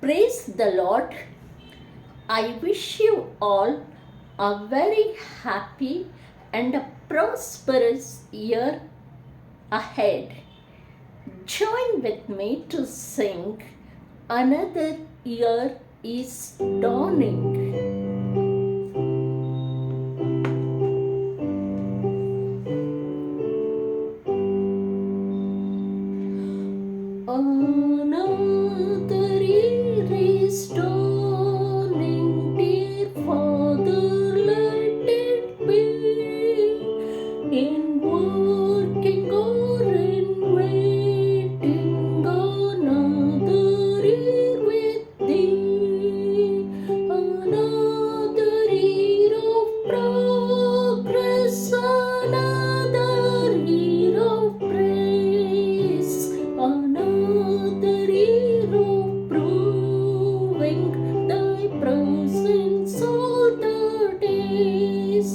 Praise the Lord. I wish you all a very happy and a prosperous year ahead. Join with me to sing Another Year is Dawning. Another year is dawning, dear Father, let it be. In working or in waiting, another year with thee. Another year of progress, another year of praise. Another year of proving thy presence all the days.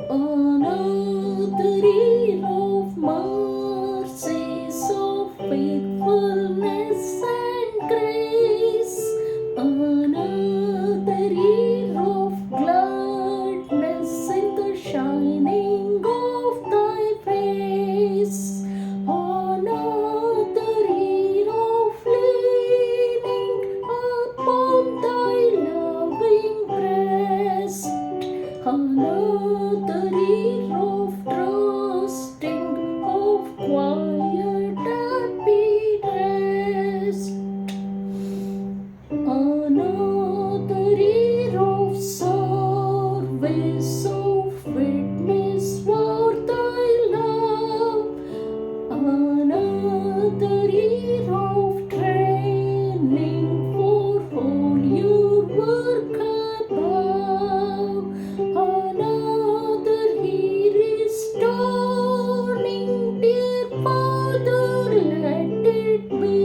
Another year of mercies, of faithfulness and grace. Another year of gladness in the shining of thy face. Another year of leaning upon thy loving breast. Another year of trusting, of quiet happy rest. Another year of service, of witness for thy love. Another year of training for all your work above. Another year is dawning, dear Father, let it be.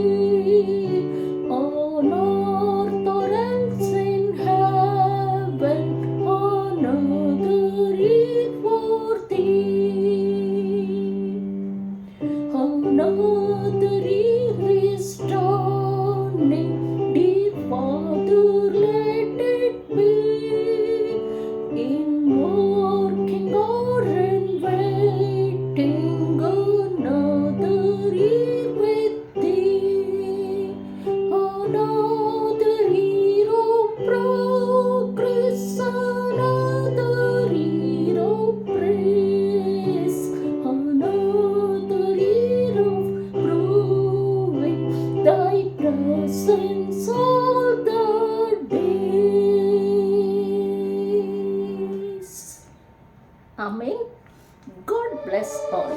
On earth or else in heaven, another year for thee. Another year is dawning, dear Father, let it be. In working or in waiting, another year with thee. Another year of progress, another year of praise. Another year of proving thy presence all the days. Amen. God bless all.